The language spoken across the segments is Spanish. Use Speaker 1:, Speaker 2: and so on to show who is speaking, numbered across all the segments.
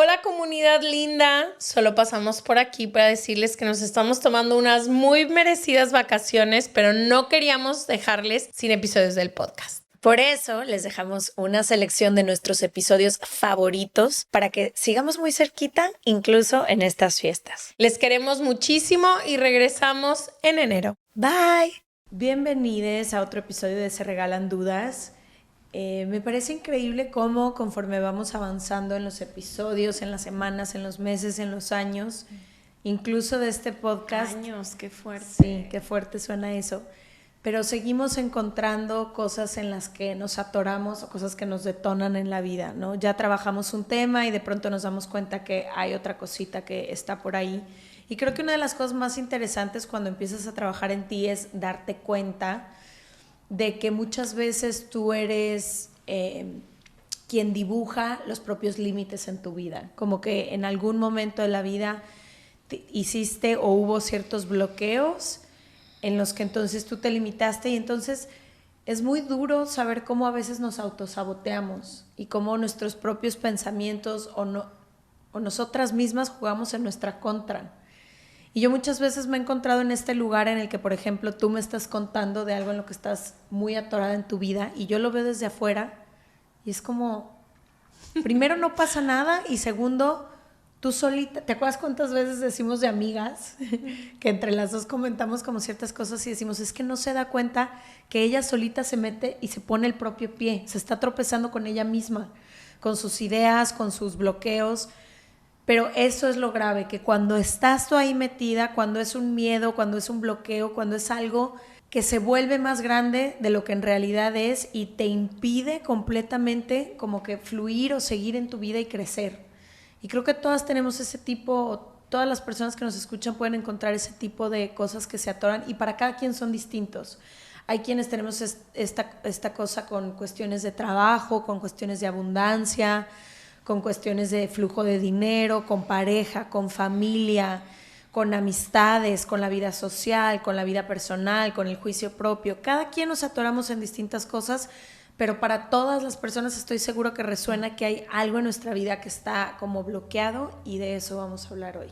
Speaker 1: Hola comunidad linda, solo pasamos por aquí para decirles que nos estamos tomando unas muy merecidas vacaciones, pero no queríamos dejarles sin episodios del podcast.
Speaker 2: Por eso les dejamos una selección de nuestros episodios favoritos para que sigamos muy cerquita, incluso en estas fiestas.
Speaker 1: Les queremos muchísimo y regresamos en enero.
Speaker 2: Bye.
Speaker 3: Bienvenidos a otro episodio de Se Regalan Dudas. Me parece increíble cómo conforme vamos avanzando en los episodios, en las semanas, en los meses, en los años, incluso de este podcast.
Speaker 1: Años, qué fuerte.
Speaker 3: Sí, qué fuerte suena eso. Pero seguimos encontrando cosas en las que nos atoramos o cosas que nos detonan en la vida, ¿no? Ya trabajamos un tema y de pronto nos damos cuenta que hay otra cosita que está por ahí. Y creo que una de las cosas más interesantes cuando empiezas a trabajar en ti es darte cuenta de que muchas veces tú eres quien dibuja los propios límites en tu vida. Como que en algún momento de la vida hiciste o hubo ciertos bloqueos en los que entonces tú te limitaste y entonces es muy duro saber cómo a veces nos autosaboteamos y cómo nuestros propios pensamientos o nosotras mismas jugamos en nuestra contra. Y yo muchas veces me he encontrado en este lugar en el que, por ejemplo, tú me estás contando de algo en lo que estás muy atorada en tu vida y yo lo veo desde afuera y es como, primero no pasa nada y segundo, tú solita, ¿te acuerdas cuántas veces decimos de amigas que entre las dos comentamos como ciertas cosas y decimos, es que no se da cuenta que ella solita se mete y se pone el propio pie, se está tropezando con ella misma, con sus ideas, con sus bloqueos? Pero eso es lo grave, que cuando estás tú ahí metida, cuando es un miedo, cuando es un bloqueo, cuando es algo que se vuelve más grande de lo que en realidad es y te impide completamente como que fluir o seguir en tu vida y crecer. Y creo que todas tenemos ese tipo, todas las personas que nos escuchan pueden encontrar ese tipo de cosas que se atoran y para cada quien son distintos. Hay quienes tenemos esta cosa con cuestiones de trabajo, con cuestiones de abundancia, con cuestiones de flujo de dinero, con pareja, con familia, con amistades, con la vida social, con la vida personal, con el juicio propio. Cada quien nos atoramos en distintas cosas, pero para todas las personas estoy seguro que resuena que hay algo en nuestra vida que está como bloqueado y de eso vamos a hablar hoy.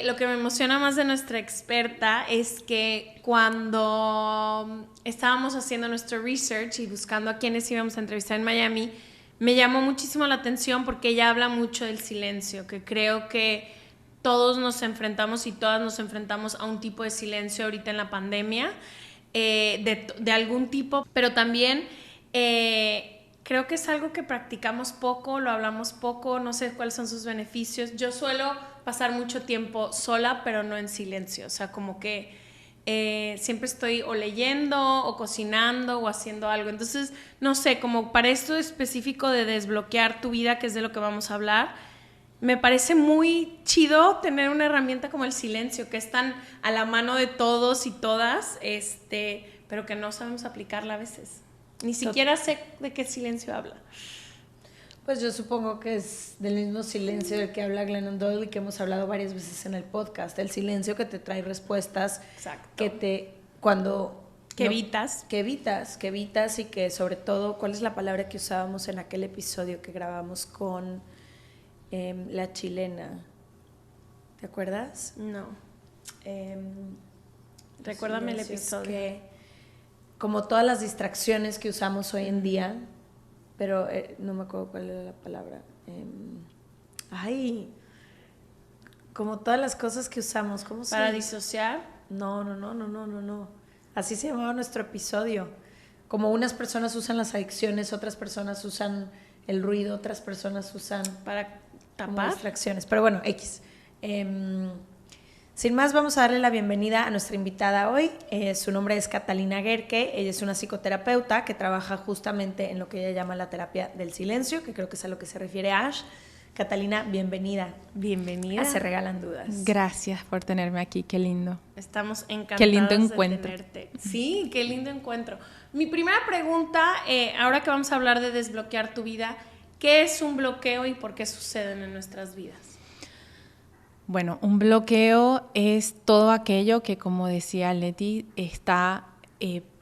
Speaker 1: Lo que me emociona más de nuestra experta es que cuando estábamos haciendo nuestro research y buscando a quienes íbamos a entrevistar en Miami, me llamó muchísimo la atención porque ella habla mucho del silencio, que creo que todos nos enfrentamos y todas nos enfrentamos a un tipo de silencio ahorita en la pandemia, de algún tipo, pero también creo que es algo que practicamos poco, lo hablamos poco, no sé cuáles son sus beneficios. Yo suelo pasar mucho tiempo sola, pero no en silencio, o sea, como que siempre estoy o leyendo o cocinando o haciendo algo. Entonces, no sé, como para esto específico de desbloquear tu vida, que es de lo que vamos a hablar, me parece muy chido tener una herramienta como el silencio, que es tan a la mano de todos y todas, pero que no sabemos aplicarla a veces. Ni siquiera sé de qué silencio habla.
Speaker 3: Pues yo supongo que es del mismo silencio del que habla Glennon Doyle y que hemos hablado varias veces en el podcast, el silencio que te trae respuestas.
Speaker 1: Exacto.
Speaker 3: Que evitas y que sobre todo, ¿cuál es la palabra que usábamos en aquel episodio que grabamos con la chilena? ¿Te acuerdas?
Speaker 1: No. Recuérdame el episodio.
Speaker 3: Que, como todas las distracciones que usamos hoy en día, pero no me acuerdo cuál era la palabra. Como todas las cosas que usamos, ¿cómo se llama?
Speaker 1: ¿Para disociar?
Speaker 3: No. Así se llamaba nuestro episodio. Como unas personas usan las adicciones, otras personas usan el ruido, otras personas usan
Speaker 1: para tapar
Speaker 3: distracciones. Pero bueno, X. Sin más, vamos a darle la bienvenida a nuestra invitada hoy. Su nombre es Catalina Guerque. Ella es una psicoterapeuta que trabaja justamente en lo que ella llama la terapia del silencio, que creo que es a lo que se refiere Ash. Catalina, bienvenida.
Speaker 1: Bienvenida.
Speaker 3: Se Regalan Dudas.
Speaker 4: Gracias por tenerme aquí, qué lindo.
Speaker 1: Estamos encantadas
Speaker 4: qué lindo encuentro.
Speaker 1: de tenerte. Sí, qué lindo encuentro. Mi primera pregunta, ahora que vamos a hablar de desbloquear tu vida, ¿qué es un bloqueo y por qué suceden en nuestras vidas?
Speaker 4: Bueno, un bloqueo es todo aquello que, como decía Leti, está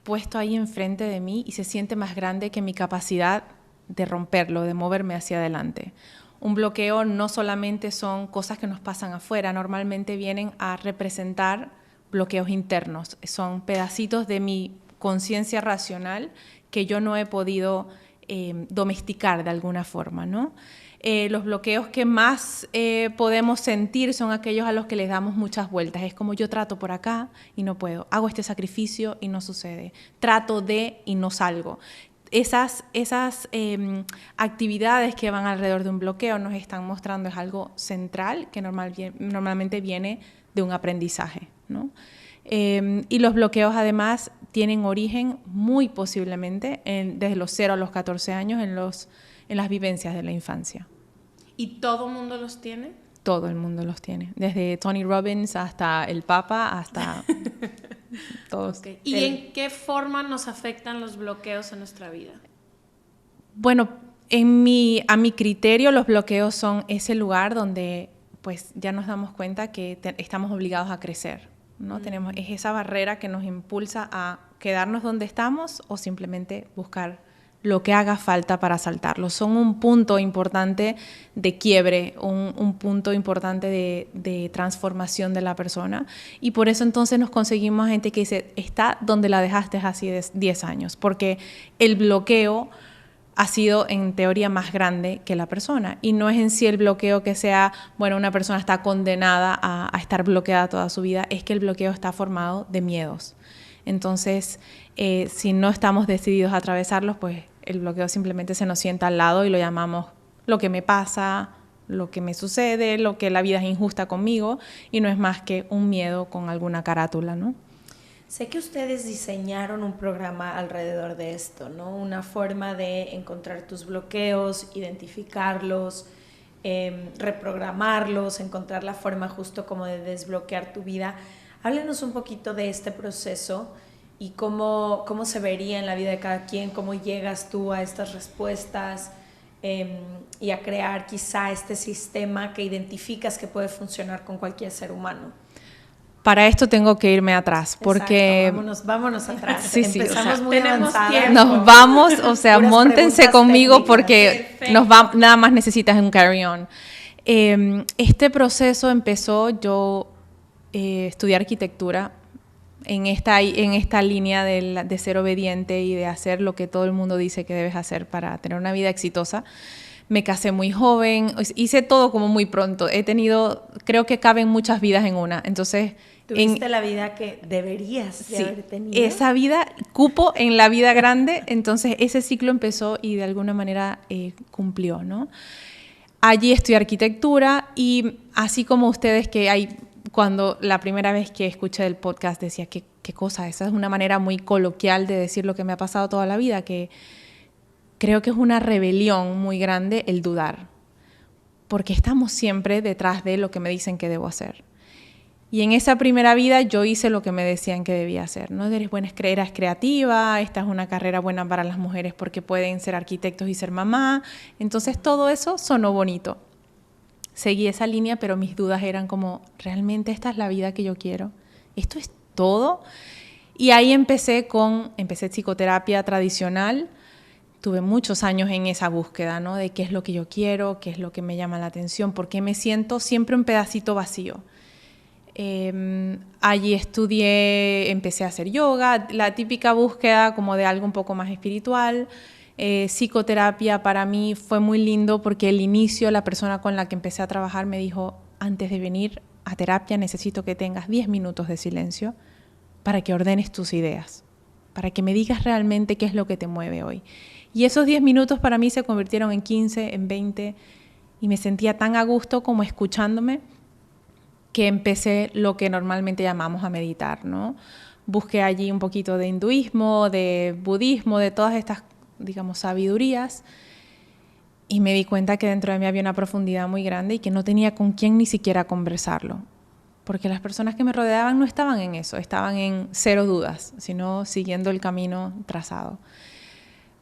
Speaker 4: puesto ahí enfrente de mí y se siente más grande que mi capacidad de romperlo, de moverme hacia adelante. Un bloqueo no solamente son cosas que nos pasan afuera, normalmente vienen a representar bloqueos internos. Son pedacitos de mi conciencia racional que yo no he podido domesticar de alguna forma, ¿no? Los bloqueos que más podemos sentir son aquellos a los que les damos muchas vueltas. Es como yo trato por acá y no puedo. Hago este sacrificio y no sucede. Trato de y no salgo. Esas actividades que van alrededor de un bloqueo nos están mostrando es algo central que normalmente viene de un aprendizaje, ¿no? Y los bloqueos además tienen origen muy posiblemente desde los 0 a los 14 años en las vivencias de la infancia.
Speaker 1: ¿Y todo el mundo los tiene?
Speaker 4: Todo el mundo los tiene, desde Tony Robbins hasta el Papa, hasta todos.
Speaker 1: Okay. ¿Y en qué forma nos afectan los bloqueos en nuestra vida?
Speaker 4: Bueno, a mi criterio, los bloqueos son ese lugar donde pues ya nos damos cuenta que estamos obligados a crecer, ¿no? Es esa barrera que nos impulsa a quedarnos donde estamos o simplemente buscar lo que haga falta para saltarlo. Son un punto importante de quiebre, un punto importante de transformación de la persona. Y por eso entonces nos conseguimos gente que dice, está donde la dejaste hace 10 años, porque el bloqueo ha sido en teoría más grande que la persona. Y no es en sí el bloqueo que sea, bueno, una persona está condenada a estar bloqueada toda su vida, es que el bloqueo está formado de miedos. Entonces, si no estamos decididos a atravesarlos, pues el bloqueo simplemente se nos sienta al lado y lo llamamos lo que me pasa, lo que me sucede, lo que la vida es injusta conmigo, y no es más que un miedo con alguna carátula, ¿no?
Speaker 3: Sé que ustedes diseñaron un programa alrededor de esto, ¿no? Una forma de encontrar tus bloqueos, identificarlos, reprogramarlos, encontrar la forma justo como de desbloquear tu vida. Háblenos un poquito de este proceso y cómo se vería en la vida de cada quien, cómo llegas tú a estas respuestas y a crear quizá este sistema que identificas que puede funcionar con cualquier ser humano.
Speaker 4: Para esto tengo que irme atrás, porque...
Speaker 3: Exacto, vámonos atrás.
Speaker 4: Sí,
Speaker 3: Empezamos muy
Speaker 1: tenemos
Speaker 3: avanzadas.
Speaker 1: tiempo.
Speaker 4: Nos vamos, o sea,
Speaker 3: Puras
Speaker 4: móntense
Speaker 3: preguntas
Speaker 4: conmigo
Speaker 3: técnicas.
Speaker 4: porque nada más necesitas un carry-on. Este proceso empezó, yo estudié arquitectura en esta línea de ser obediente y de hacer lo que todo el mundo dice que debes hacer para tener una vida exitosa. Me casé muy joven, hice todo como muy pronto. Creo que caben muchas vidas en una. Entonces,
Speaker 3: tuviste la vida que deberías de haber tenido.
Speaker 4: Esa vida cupo en la vida grande, entonces ese ciclo empezó y de alguna manera cumplió, ¿no? Allí estudié arquitectura y así como ustedes cuando la primera vez que escuché el podcast decía, ¿qué cosa? Esa es una manera muy coloquial de decir lo que me ha pasado toda la vida, que creo que es una rebelión muy grande el dudar, porque estamos siempre detrás de lo que me dicen que debo hacer. Y en esa primera vida yo hice lo que me decían que debía hacer, ¿no? Eres creativa, esta es una carrera buena para las mujeres porque pueden ser arquitectos y ser mamá. Entonces todo eso sonó bonito. Seguí esa línea, pero mis dudas eran como, ¿realmente esta es la vida que yo quiero? ¿Esto es todo? Y ahí empecé psicoterapia tradicional. Tuve muchos años en esa búsqueda, ¿no? De qué es lo que yo quiero, qué es lo que me llama la atención, por qué me siento siempre un pedacito vacío. Allí empecé a hacer yoga, la típica búsqueda como de algo un poco más espiritual. Psicoterapia para mí fue muy lindo porque el inicio, la persona con la que empecé a trabajar me dijo, antes de venir a terapia necesito que tengas 10 minutos de silencio para que ordenes tus ideas, para que me digas realmente qué es lo que te mueve hoy. Y esos 10 minutos para mí se convirtieron en 15, en 20, y me sentía tan a gusto como escuchándome que empecé lo que normalmente llamamos a meditar, ¿no? Busqué allí un poquito de hinduismo, de budismo, de todas estas, digamos, sabidurías, y me di cuenta que dentro de mí había una profundidad muy grande y que no tenía con quién ni siquiera conversarlo, porque las personas que me rodeaban no estaban en eso, estaban en cero dudas, sino siguiendo el camino trazado.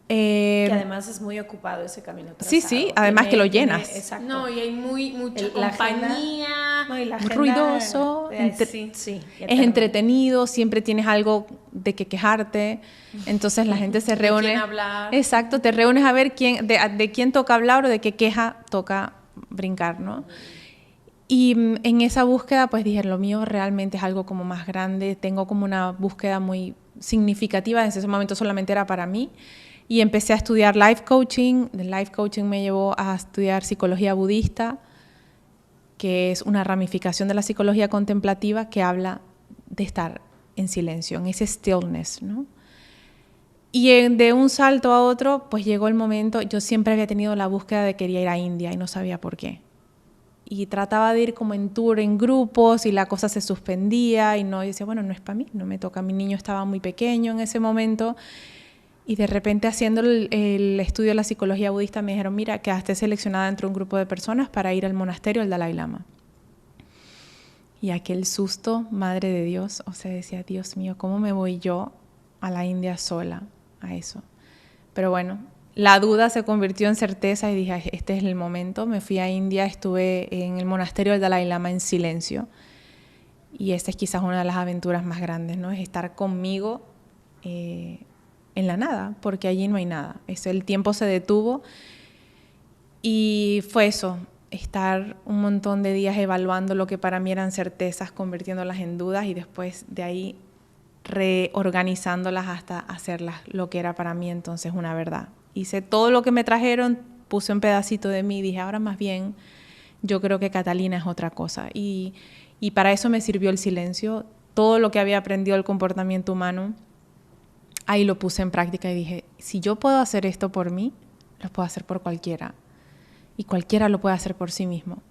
Speaker 3: Que además es muy ocupado ese camino trazado.
Speaker 4: Sí, además que lo llenas.
Speaker 3: Exacto.
Speaker 1: No, y hay mucha compañía.
Speaker 3: Y la
Speaker 1: muy
Speaker 3: agenda,
Speaker 1: ruidoso.
Speaker 3: sí,
Speaker 4: es entretenido, siempre tienes algo de que quejarte. Entonces la gente se reúne.
Speaker 1: ¿De quién hablar?
Speaker 4: Exacto, te reúnes a ver de quién toca hablar o de qué queja toca brincar, ¿no? Y en esa búsqueda pues dije, lo mío realmente es algo como más grande, tengo como una búsqueda muy significativa, en ese momento solamente era para mí, y empecé a estudiar life coaching. El life coaching me llevó a estudiar psicología budista, que es una ramificación de la psicología contemplativa que habla de estar en silencio, en ese stillness, ¿no? Y de un salto a otro, pues llegó el momento, yo siempre había tenido la búsqueda de quería ir a India y no sabía por qué. Y trataba de ir como en tour, en grupos, y la cosa se suspendía, y no, y decía, bueno, no es para mí, no me toca, mi niño estaba muy pequeño en ese momento, y de repente haciendo el estudio de la psicología budista me dijeron, mira, quedaste seleccionada entre un grupo de personas para ir al monasterio del Dalai Lama. Y aquel susto, madre de Dios, o sea, decía, Dios mío, ¿cómo me voy yo a la India sola a eso? Pero bueno, la duda se convirtió en certeza y dije, este es el momento. Me fui a India, estuve en el monasterio del Dalai Lama en silencio. Y esta es quizás una de las aventuras más grandes, ¿no? Es estar conmigo en la nada, porque allí no hay nada. El tiempo se detuvo y fue eso, estar un montón de días evaluando lo que para mí eran certezas, convirtiéndolas en dudas y después de ahí reorganizándolas hasta hacerlas lo que era para mí entonces una verdad. Hice todo lo que me trajeron, puse un pedacito de mí y dije, ahora más bien yo creo que Catalina es otra cosa. Y para eso me sirvió el silencio. Todo lo que había aprendido del comportamiento humano, ahí lo puse en práctica y dije, si yo puedo hacer esto por mí, lo puedo hacer por cualquiera. Y cualquiera lo puede hacer por sí mismo.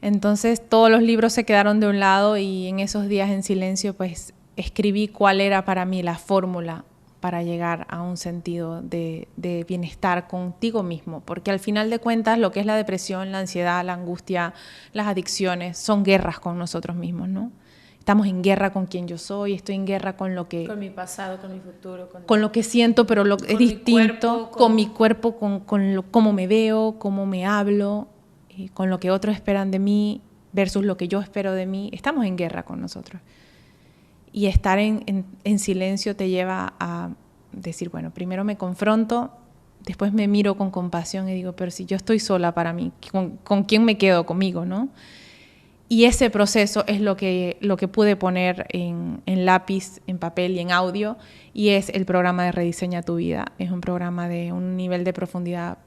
Speaker 4: Entonces todos los libros se quedaron de un lado y en esos días en silencio pues escribí cuál era para mí la fórmula para llegar a un sentido de bienestar contigo mismo, porque al final de cuentas lo que es la depresión, la ansiedad, la angustia, las adicciones, son guerras con nosotros mismos, ¿no? Estamos en guerra con quien yo soy, estoy en guerra con lo que...
Speaker 3: Con mi pasado, con mi futuro.
Speaker 4: Con lo que siento, pero es distinto, con mi cuerpo, cómo me veo, cómo me hablo, con lo que otros esperan de mí versus lo que yo espero de mí. Estamos en guerra con nosotros. Y estar en silencio te lleva a decir, bueno, primero me confronto, después me miro con compasión y digo, pero si yo estoy sola para mí, ¿con quién me quedo? Conmigo, ¿no? Y ese proceso es lo que pude poner en lápiz, en papel y en audio, y es el programa de Rediseña tu Vida. Es un programa de un nivel de profundidad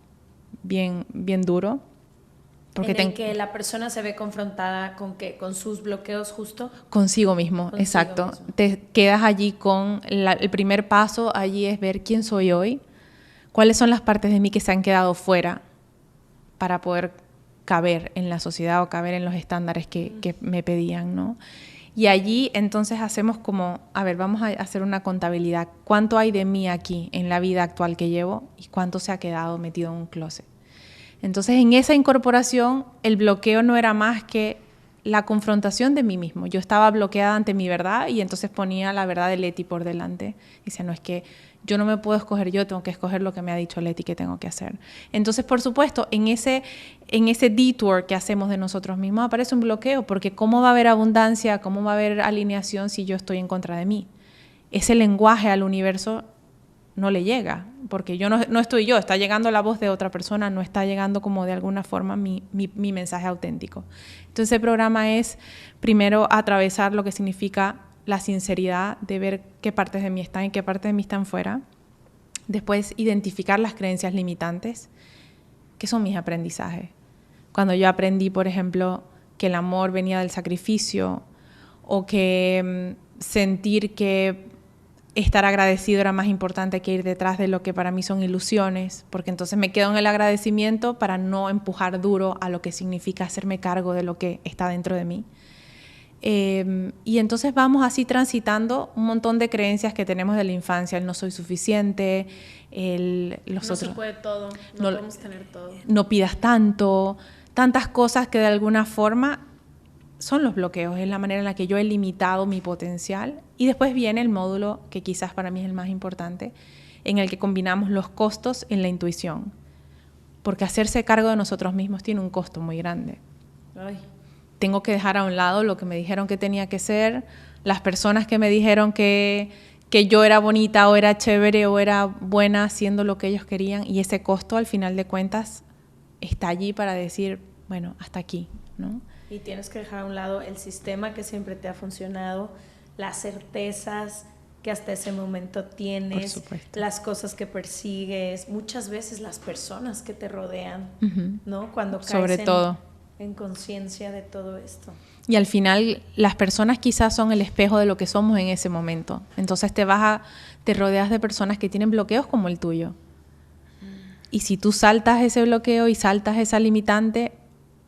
Speaker 4: bien duro.
Speaker 3: Porque en el que la persona se ve confrontada con ¿qué? Con sus bloqueos justo.
Speaker 4: Consigo mismo, exacto. Te quedas allí con el primer paso, allí es ver quién soy hoy, cuáles son las partes de mí que se han quedado fuera para poder caber en la sociedad o caber en los estándares que me pedían, ¿no? Y allí entonces hacemos como, a ver, vamos a hacer una contabilidad. ¿Cuánto hay de mí aquí en la vida actual que llevo y cuánto se ha quedado metido en un closet? Entonces, en esa incorporación, el bloqueo no era más que la confrontación de mí mismo. Yo estaba bloqueada ante mi verdad y entonces ponía la verdad de Leti por delante. Y decía, no, es que yo no me puedo escoger yo, tengo que escoger lo que me ha dicho Leti que tengo que hacer. Entonces, por supuesto, en ese detour que hacemos de nosotros mismos aparece un bloqueo, porque ¿cómo va a haber abundancia, cómo va a haber alineación si yo estoy en contra de mí? Ese lenguaje al universo no le llega, porque yo no estoy yo, está llegando la voz de otra persona, no está llegando como de alguna forma mi mensaje auténtico. Entonces el programa es primero atravesar lo que significa la sinceridad de ver qué partes de mí están y qué partes de mí están fuera. Después identificar las creencias limitantes, que son mis aprendizajes. Cuando yo aprendí, por ejemplo, que el amor venía del sacrificio o que sentir que estar agradecido era más importante que ir detrás de lo que para mí son ilusiones, porque entonces me quedo en el agradecimiento para no empujar duro a lo que significa hacerme cargo de lo que está dentro de mí. Y entonces vamos así transitando un montón de creencias que tenemos de la infancia, el no soy suficiente,
Speaker 1: no se puede todo, no podemos tener todo.
Speaker 4: No pidas tanto, tantas cosas que de alguna forma son los bloqueos, es la manera en la que yo he limitado mi potencial. Y después viene el módulo que quizás para mí es el más importante, en el que combinamos los costos en la intuición, porque hacerse cargo de nosotros mismos tiene un costo muy grande.
Speaker 3: Ay.
Speaker 4: Tengo que dejar a un lado lo que me dijeron que tenía que ser, las personas que me dijeron que yo era bonita o era chévere o era buena haciendo lo que ellos querían, y ese costo al final de cuentas está allí para decir, bueno, hasta aquí, ¿no?
Speaker 3: Y tienes que dejar a un lado el sistema que siempre te ha funcionado, las certezas que hasta ese momento tienes,
Speaker 4: Por supuesto.
Speaker 3: las cosas que persigues, muchas veces las personas que te rodean, ¿no? Cuando caes
Speaker 4: Sobre todo.
Speaker 3: en conciencia de todo esto.
Speaker 4: Y al final las personas quizás son el espejo de lo que somos en ese momento. Entonces te rodeas de personas que tienen bloqueos como el tuyo. Y si tú saltas ese bloqueo y saltas esa limitante,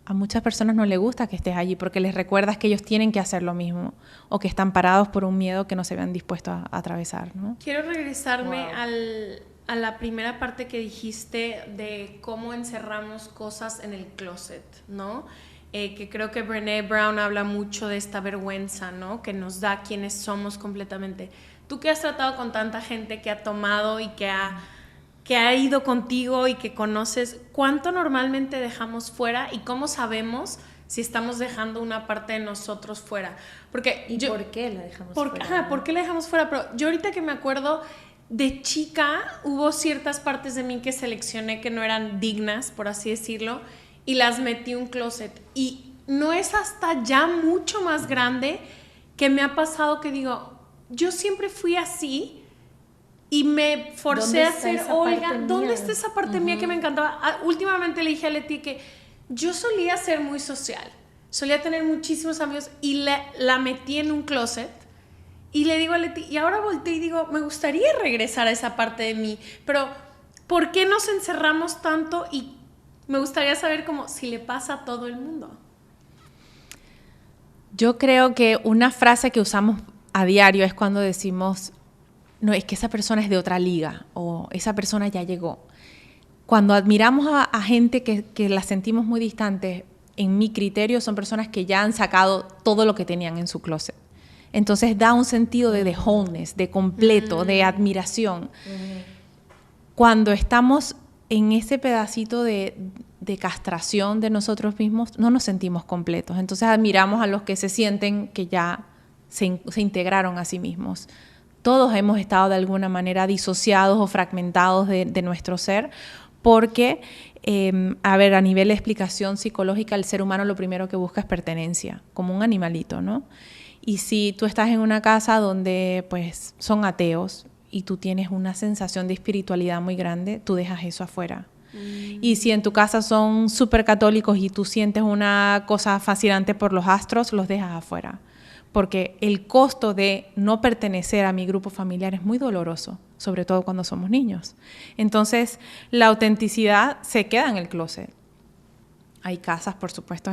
Speaker 4: a muchas personas no les gusta que estés allí porque les recuerdas que ellos tienen que hacer lo mismo o que están parados por un miedo que no se habían dispuesto a atravesar, ¿no?
Speaker 1: Quiero regresarme a la primera parte que dijiste de cómo encerramos cosas en el closet, ¿no? Que creo que Brené Brown habla mucho de esta vergüenza, ¿no? Que nos da quienes somos completamente. Tú que has tratado con tanta gente que ha tomado y que ha ido contigo y que conoces, ¿cuánto normalmente dejamos fuera y cómo sabemos si estamos dejando una parte de nosotros fuera? Porque
Speaker 3: ¿por qué la dejamos fuera?
Speaker 1: Ajá, ¿por qué la dejamos fuera? Pero yo ahorita que me acuerdo, de chica hubo ciertas partes de mí que seleccioné que no eran dignas, por así decirlo, y las metí en un closet. Y no es hasta ya mucho más grande que me ha pasado que digo, yo siempre fui así y me forcé a ser, oiga, ¿dónde está esa parte mía que me encantaba? Últimamente le dije a Leti que yo solía ser muy social, solía tener muchísimos amigos y la metí en un closet. Y le digo a Leti, y ahora volteé y digo, me gustaría regresar a esa parte de mí, pero ¿por qué nos encerramos tanto? Y me gustaría saber como si le pasa a todo el mundo.
Speaker 4: Yo creo que una frase que usamos a diario es cuando decimos, no, es que esa persona es de otra liga o esa persona ya llegó. Cuando admiramos a gente que la sentimos muy distantes, en mi criterio son personas que ya han sacado todo lo que tenían en su closet. Entonces da un sentido de wholeness, de completo, de admiración. Cuando estamos en ese pedacito de castración de nosotros mismos, no nos sentimos completos. Entonces admiramos a los que se sienten que ya se integraron a sí mismos. Todos hemos estado de alguna manera disociados o fragmentados de nuestro ser porque, a nivel de explicación psicológica, el ser humano lo primero que busca es pertenencia, como un animalito, ¿no? Y si tú estás en una casa donde pues son ateos y tú tienes una sensación de espiritualidad muy grande, tú dejas eso afuera. Y si en tu casa son súper católicos y tú sientes una cosa fascinante por los astros, los dejas afuera. Porque el costo de no pertenecer a mi grupo familiar es muy doloroso, sobre todo cuando somos niños. Entonces, la autenticidad se queda en el closet. Hay casas, por supuesto,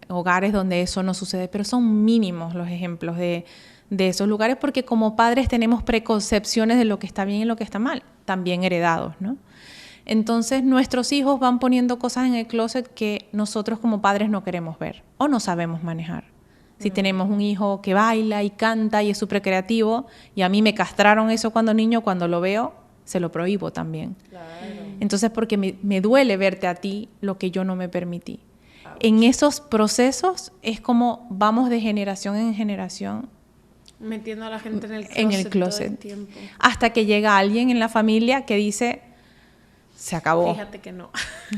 Speaker 4: hogares donde eso no sucede, pero son mínimos los ejemplos de esos lugares porque como padres tenemos preconcepciones de lo que está bien y lo que está mal, también heredados, ¿no? Entonces, nuestros hijos van poniendo cosas en el closet que nosotros como padres no queremos ver o no sabemos manejar. Si tenemos un hijo que baila y canta y es súper creativo, y a mí me castraron eso cuando niño, cuando lo veo, se lo prohíbo también. Claro. Entonces, porque me duele verte a ti lo que yo no me permití. En esos procesos es como vamos de generación en generación.
Speaker 1: Metiendo a la gente en el closet todo el tiempo.
Speaker 4: Hasta que llega alguien en la familia que dice, se acabó.
Speaker 1: Fíjate que no.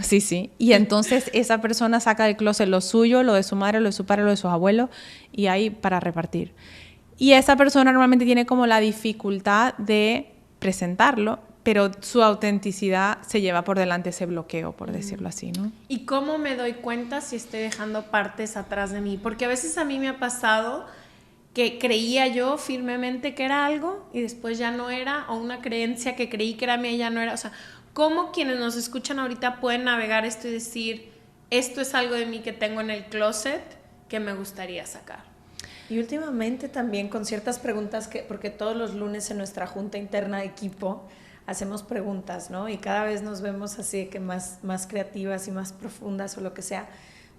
Speaker 4: Sí, sí. Y entonces esa persona saca del closet lo suyo, lo de su madre, lo de su padre, lo de sus abuelos, y ahí para repartir. Y esa persona normalmente tiene como la dificultad de presentarlo, pero su autenticidad se lleva por delante ese bloqueo, por decirlo así, ¿no?
Speaker 1: ¿Y cómo me doy cuenta si estoy dejando partes atrás de mí? Porque a veces a mí me ha pasado que creía yo firmemente que era algo y después ya no era, o una creencia que creí que era mía y ya no era. O sea, ¿cómo quienes nos escuchan ahorita pueden navegar esto y decir, esto es algo de mí que tengo en el closet que me gustaría sacar?
Speaker 3: Y últimamente también con ciertas preguntas, porque todos los lunes en nuestra junta interna de equipo hacemos preguntas, ¿no? Y cada vez nos vemos así que más creativas y más profundas o lo que sea.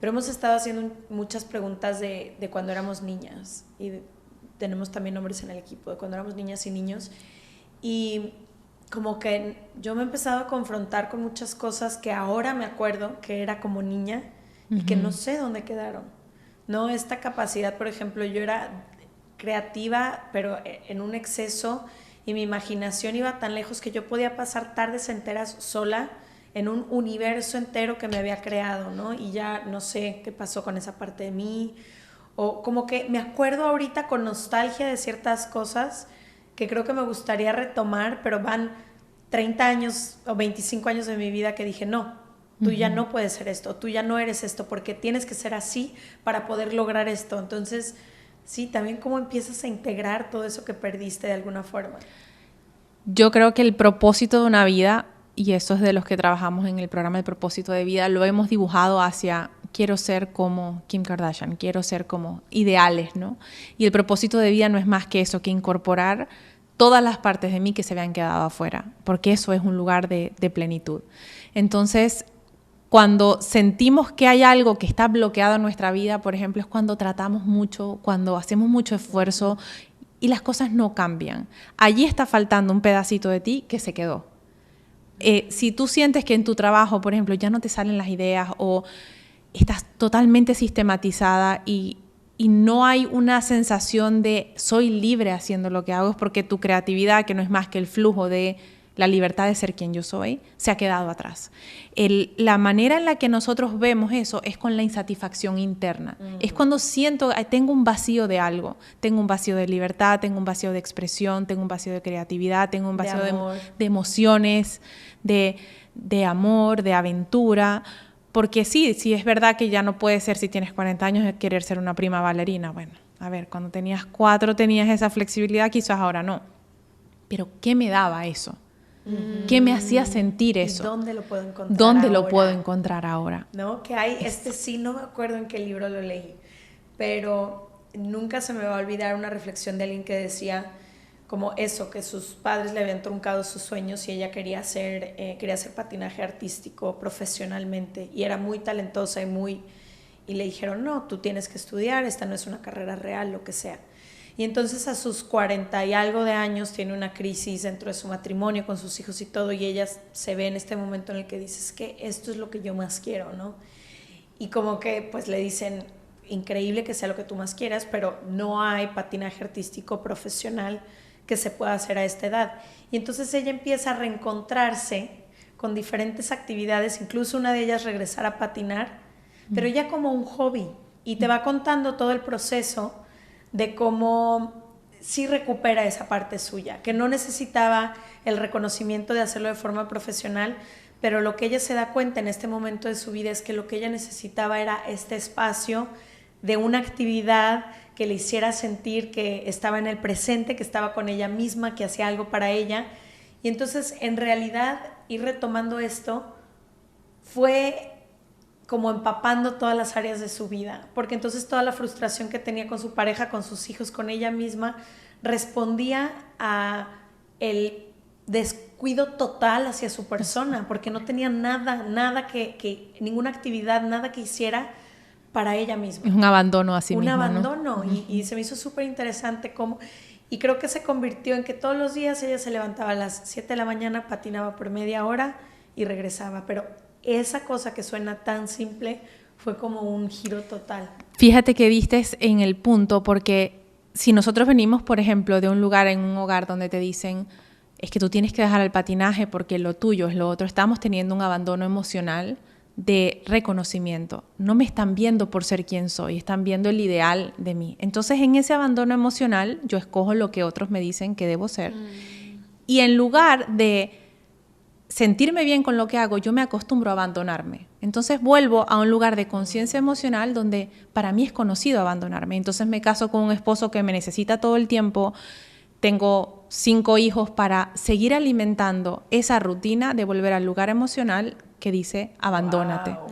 Speaker 3: Pero hemos estado haciendo muchas preguntas de cuando éramos niñas. Y tenemos también hombres en el equipo, de cuando éramos niñas y niños. Y como que yo me he empezado a confrontar con muchas cosas que ahora me acuerdo que era como niña y que no sé dónde quedaron. No, esta capacidad, por ejemplo, yo era creativa, pero en un exceso, y mi imaginación iba tan lejos que yo podía pasar tardes enteras sola en un universo entero que me había creado, ¿no? Y ya no sé qué pasó con esa parte de mí, o como que me acuerdo ahorita con nostalgia de ciertas cosas que creo que me gustaría retomar, pero van 30 años o 25 años de mi vida que dije, no, tú ya no puedes ser esto, tú ya no eres esto, porque tienes que ser así para poder lograr esto. Entonces, sí, también cómo empiezas a integrar todo eso que perdiste de alguna forma.
Speaker 4: Yo creo que el propósito de una vida, y eso es de los que trabajamos en el programa de propósito de vida, lo hemos dibujado hacia quiero ser como Kim Kardashian, quiero ser como ideales, ¿no? Y el propósito de vida no es más que eso, que incorporar todas las partes de mí que se habían quedado afuera, porque eso es un lugar de plenitud. Entonces, cuando sentimos que hay algo que está bloqueado en nuestra vida, por ejemplo, es cuando tratamos mucho, cuando hacemos mucho esfuerzo y las cosas no cambian. Allí está faltando un pedacito de ti que se quedó. Si tú sientes que en tu trabajo, por ejemplo, ya no te salen las ideas o estás totalmente sistematizada y no hay una sensación de soy libre haciendo lo que hago, es porque tu creatividad, que no es más que el flujo de la libertad de ser quien yo soy, se ha quedado atrás. La manera en la que nosotros vemos eso es con la insatisfacción interna. Es cuando siento, tengo un vacío de algo. Tengo un vacío de libertad, tengo un vacío de expresión, tengo un vacío de creatividad, tengo un vacío de emociones, de amor, de aventura. Porque sí es verdad que ya no puede ser, si tienes 40 años, querer ser una prima bailarina. Bueno, a ver, cuando tenías 4 tenías esa flexibilidad, quizás ahora no. Pero ¿qué me daba eso? ¿Qué me hacía sentir eso?
Speaker 3: ¿Y dónde lo puedo encontrar
Speaker 4: ¿Dónde
Speaker 3: ahora?
Speaker 4: lo puedo encontrar ahora?
Speaker 3: ¿No? Que hay, sí, no me acuerdo en qué libro lo leí, pero nunca se me va a olvidar una reflexión de alguien que decía como eso, que sus padres le habían truncado sus sueños y ella quería hacer patinaje artístico profesionalmente y era muy talentosa y le dijeron, no, tú tienes que estudiar, esta no es una carrera real, lo que sea. Y entonces a sus 40 y algo de años tiene una crisis dentro de su matrimonio con sus hijos y todo, y ella se ve en este momento en el que dices que esto es lo que yo más quiero, ¿no? Y como que pues le dicen, increíble que sea lo que tú más quieras, pero no hay patinaje artístico profesional que se pueda hacer a esta edad. Y entonces ella empieza a reencontrarse con diferentes actividades, incluso una de ellas regresar a patinar, pero ya como un hobby, y te va contando todo el proceso de cómo sí recupera esa parte suya, que no necesitaba el reconocimiento de hacerlo de forma profesional, pero lo que ella se da cuenta en este momento de su vida es que lo que ella necesitaba era este espacio de una actividad que le hiciera sentir que estaba en el presente, que estaba con ella misma, que hacía algo para ella. Y entonces, en realidad, ir retomando esto fue como empapando todas las áreas de su vida, porque entonces toda la frustración que tenía con su pareja, con sus hijos, con ella misma, respondía a el descuido total hacia su persona, porque no tenía nada ninguna actividad, nada que hiciera para ella misma.
Speaker 4: Es un abandono a sí misma,
Speaker 3: Un abandono,
Speaker 4: ¿no?
Speaker 3: y se me hizo súper interesante cómo, y creo que se convirtió en que todos los días ella se levantaba a las 7 de la mañana, patinaba por media hora y regresaba, pero esa cosa que suena tan simple fue como un giro total.
Speaker 4: Fíjate que diste en el punto, porque si nosotros venimos, por ejemplo, de un lugar, en un hogar donde te dicen es que tú tienes que dejar el patinaje porque lo tuyo es lo otro, estamos teniendo un abandono emocional de reconocimiento. No me están viendo por ser quien soy, están viendo el ideal de mí. Entonces, en ese abandono emocional, yo escojo lo que otros me dicen que debo ser. Y en lugar de sentirme bien con lo que hago, yo me acostumbro a abandonarme. Entonces vuelvo a un lugar de conciencia emocional donde para mí es conocido abandonarme. Entonces me caso con un esposo que me necesita todo el tiempo, tengo 5 hijos para seguir alimentando esa rutina de volver al lugar emocional que dice abandónate.
Speaker 3: Wow.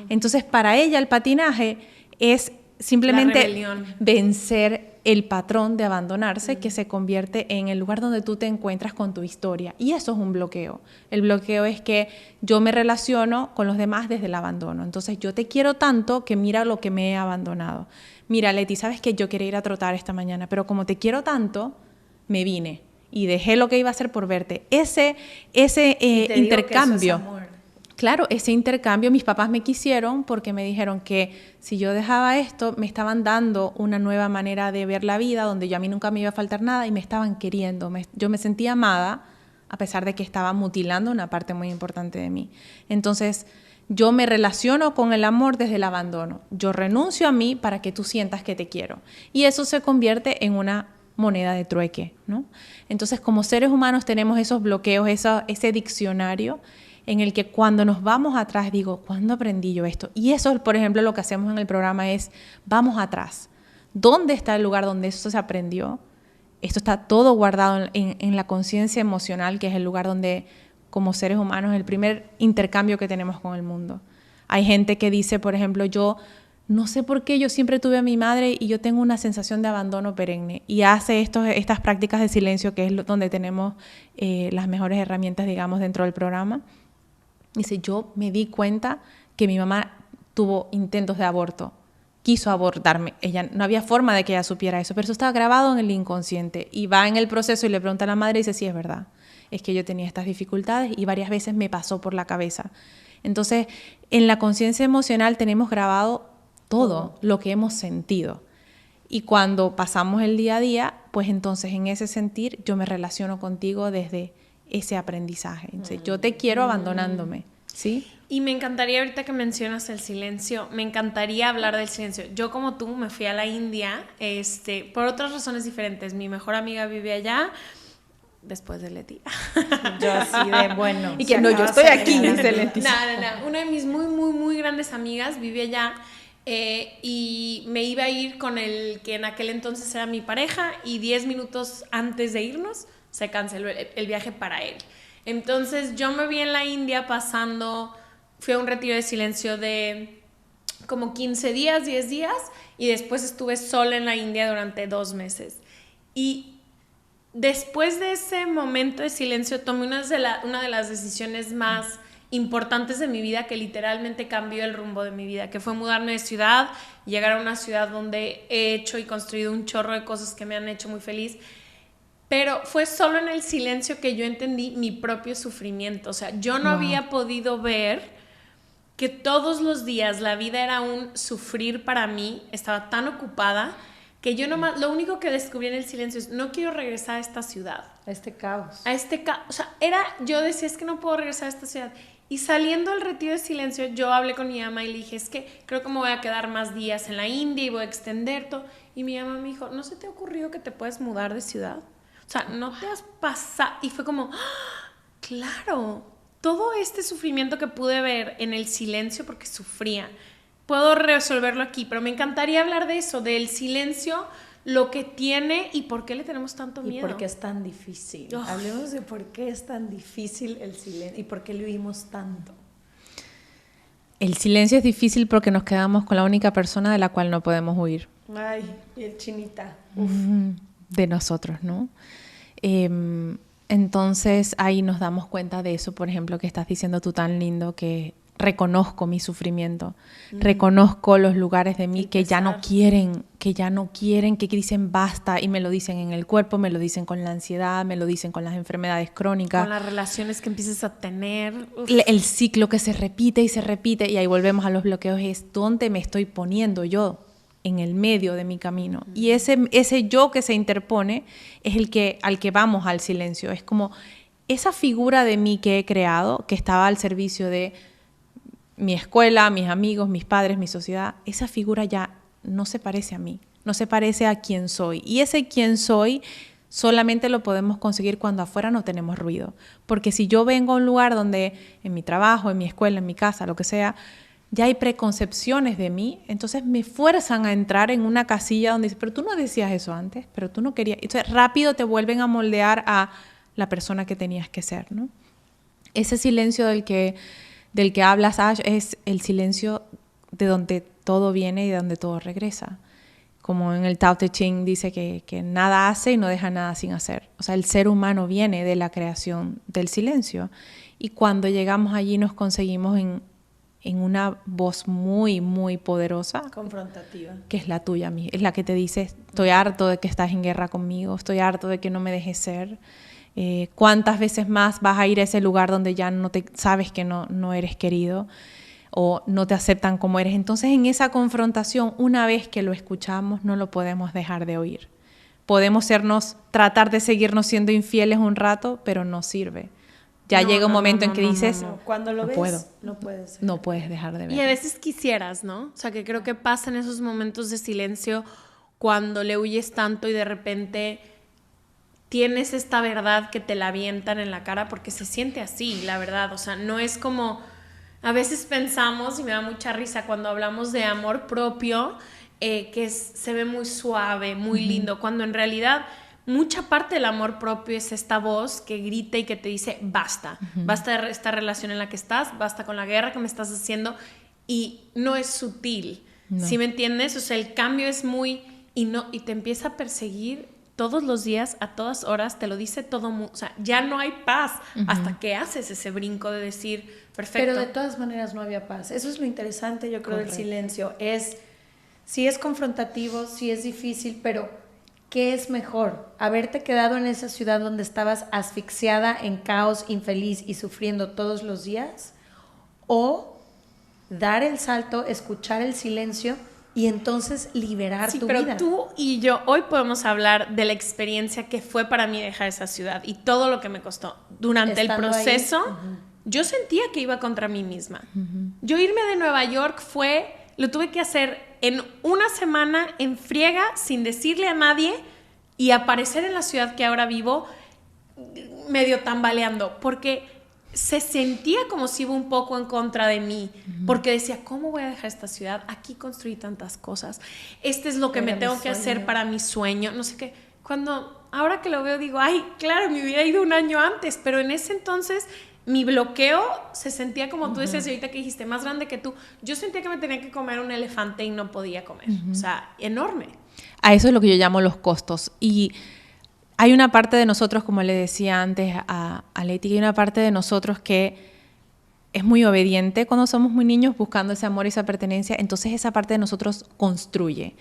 Speaker 4: Entonces para ella el patinaje es simplemente vencer el patrón de abandonarse que se convierte en el lugar donde tú te encuentras con tu historia. Y eso es un bloqueo. El bloqueo es que yo me relaciono con los demás desde el abandono. Entonces yo te quiero tanto que mira lo que me he abandonado. Mira, Leti, sabes que yo quería ir a trotar esta mañana, pero como te quiero tanto, me vine y dejé lo que iba a hacer por verte. Ese intercambio. Claro, ese intercambio, mis papás me quisieron porque me dijeron que si yo dejaba esto, me estaban dando una nueva manera de ver la vida, donde yo a mí nunca me iba a faltar nada y me estaban queriendo. Yo me sentía amada a pesar de que estaba mutilando una parte muy importante de mí. Entonces, yo me relaciono con el amor desde el abandono. Yo renuncio a mí para que tú sientas que te quiero. Y eso se convierte en una moneda de trueque, ¿no? Entonces, como seres humanos tenemos esos bloqueos, ese diccionario en el que cuando nos vamos atrás, digo, ¿cuándo aprendí yo esto? Y eso, por ejemplo, lo que hacemos en el programa es, vamos atrás. ¿Dónde está el lugar donde eso se aprendió? Esto está todo guardado en la conciencia emocional, que es el lugar donde, como seres humanos, es el primer intercambio que tenemos con el mundo. Hay gente que dice, por ejemplo, yo no sé por qué yo siempre tuve a mi madre y yo tengo una sensación de abandono perenne. Y hace estas prácticas de silencio, que es donde tenemos las mejores herramientas, digamos, dentro del programa. Dice, yo me di cuenta que mi mamá tuvo intentos de aborto. Quiso abortarme. Ella, no había forma de que ella supiera eso, pero eso estaba grabado en el inconsciente. Y va en el proceso y le pregunta a la madre y dice, sí, es verdad. Es que yo tenía estas dificultades y varias veces me pasó por la cabeza. Entonces, en la conciencia emocional tenemos grabado todo lo que hemos sentido. Y cuando pasamos el día a día, pues entonces en ese sentir yo me relaciono contigo desde ese aprendizaje. Entonces, yo te quiero abandonándome, ¿sí?
Speaker 1: Y me encantaría, ahorita que mencionas el silencio, me encantaría hablar del silencio. Yo, como tú, me fui a la India por otras razones diferentes. Mi mejor amiga vive allá, después de Leti.
Speaker 3: Yo así de, bueno.
Speaker 4: Y que no, yo estoy aquí, dice Leti.
Speaker 1: No. Una de mis muy, muy, muy grandes amigas vive allá y me iba a ir con el que en aquel entonces era mi pareja y 10 minutos antes de irnos se canceló el viaje para él. Entonces yo me vi en la India fui a un retiro de silencio de como 15 días, 10 días, y después estuve sola en la India durante 2 meses. Y después de ese momento de silencio tomé una de las decisiones más importantes de mi vida, que literalmente cambió el rumbo de mi vida, que fue mudarme de ciudad, llegar a una ciudad donde he hecho y construido un chorro de cosas que me han hecho muy feliz. Pero fue solo en el silencio que yo entendí mi propio sufrimiento. O sea, yo no había podido ver que todos los días la vida era un sufrir para mí. Estaba tan ocupada que yo nomás, lo único que descubrí en el silencio es, no quiero regresar a esta ciudad.
Speaker 3: A este caos.
Speaker 1: O sea, yo decía, es que no puedo regresar a esta ciudad. Y saliendo del retiro de silencio, yo hablé con mi mamá y le dije, es que creo que me voy a quedar más días en la India y voy a extender todo. Y mi mamá me dijo, ¿no se te ha ocurrido que te puedes mudar de ciudad? O sea, no te has pasado. Y fue como, ¡ah! Claro, todo este sufrimiento que pude ver en el silencio, porque sufría, puedo resolverlo aquí, pero me encantaría hablar de eso, del silencio, lo que tiene y por qué le tenemos tanto miedo.
Speaker 3: Y por qué es tan difícil. Hablemos de por qué es tan difícil el silencio y por qué lo huimos tanto.
Speaker 4: El silencio es difícil porque nos quedamos con la única persona de la cual no podemos huir.
Speaker 3: Ay, y el chinita.
Speaker 4: De nosotros, ¿no? Entonces ahí nos damos cuenta de eso, por ejemplo, que estás diciendo tú tan lindo, que reconozco mi sufrimiento, reconozco los lugares de mí que ya no quieren, que dicen basta, y me lo dicen en el cuerpo, me lo dicen con la ansiedad, me lo dicen con las enfermedades crónicas.
Speaker 1: Con las relaciones que empiezas a tener.
Speaker 4: El ciclo que se repite, y ahí volvemos a los bloqueos, es dónde me estoy poniendo yo en el medio de mi camino. Y ese yo que se interpone es al que vamos al silencio. Es como esa figura de mí que he creado, que estaba al servicio de mi escuela, mis amigos, mis padres, mi sociedad. Esa figura ya no se parece a mí, no se parece a quién soy. Y ese quién soy solamente lo podemos conseguir cuando afuera no tenemos ruido. Porque si yo vengo a un lugar donde, en mi trabajo, en mi escuela, en mi casa, lo que sea, ya hay preconcepciones de mí, entonces me fuerzan a entrar en una casilla donde dicen, pero tú no decías eso antes, pero tú no querías. Entonces rápido te vuelven a moldear a la persona que tenías que ser, ¿no? Ese silencio del que hablas, Ash, es el silencio de donde todo viene y de donde todo regresa. Como en el Tao Te Ching dice que nada hace y no deja nada sin hacer. O sea, el ser humano viene de la creación del silencio. Y cuando llegamos allí nos conseguimos en una voz muy, muy poderosa.
Speaker 3: Confrontativa.
Speaker 4: Que es la tuya, es la que te dice, estoy harto de que estás en guerra conmigo, estoy harto de que no me dejes ser. ¿Cuántas veces más vas a ir a ese lugar donde ya sabes que no eres querido o no te aceptan como eres? Entonces, en esa confrontación, una vez que lo escuchamos, no lo podemos dejar de oír. podemos tratar de seguirnos siendo infieles un rato, pero no sirve. Ya llega un momento en que dices,
Speaker 3: cuando lo ves,
Speaker 4: puedo.
Speaker 3: no puedes.
Speaker 4: No puedes dejar de ver.
Speaker 1: Y a veces quisieras, ¿no? O sea, que creo que pasa en esos momentos de silencio cuando le huyes tanto y de repente tienes esta verdad que te la avientan en la cara, porque se siente así, la verdad. O sea, no es como... A veces pensamos, y me da mucha risa cuando hablamos de amor propio, que se ve muy suave, muy lindo, cuando en realidad mucha parte del amor propio es esta voz que grita y que te dice basta, basta de esta relación en la que estás, basta con la guerra que me estás haciendo, y no es sutil, no. ¿Sí me entiendes? O sea, el cambio es muy... y te empieza a perseguir todos los días, a todas horas, te lo dice todo, o sea, ya no hay paz hasta que haces ese brinco de decir, perfecto.
Speaker 3: Pero de todas maneras no había paz. Eso es lo interesante, yo creo, del silencio. Sí es confrontativo, sí es difícil, pero ¿qué es mejor? ¿Haberte quedado en esa ciudad donde estabas asfixiada, en caos, infeliz y sufriendo todos los días? ¿O dar el salto, escuchar el silencio y entonces liberar tu vida?
Speaker 1: Pero tú y yo hoy podemos hablar de la experiencia que fue para mí dejar esa ciudad y todo lo que me costó. Durante el proceso, yo sentía que iba contra mí misma. Yo irme de Nueva York lo tuve que hacer en una semana en friega, sin decirle a nadie, y aparecer en la ciudad que ahora vivo medio tambaleando, porque se sentía como si iba un poco en contra de mí, porque decía, ¿cómo voy a dejar esta ciudad? Aquí construí tantas cosas, este es lo que me tengo que hacer para mi sueño, no sé qué. Ahora que lo veo digo, ay, claro, me hubiera ido un año antes, pero en ese entonces mi bloqueo se sentía como tú decías ahorita que dijiste, más grande que tú. Yo sentía que me tenía que comer un elefante y no podía comer, o sea, enorme.
Speaker 4: A eso es lo que yo llamo los costos. Y hay una parte de nosotros, como le decía antes a Leti, hay una parte de nosotros que es muy obediente cuando somos muy niños, buscando ese amor y esa pertenencia. Entonces esa parte de nosotros construye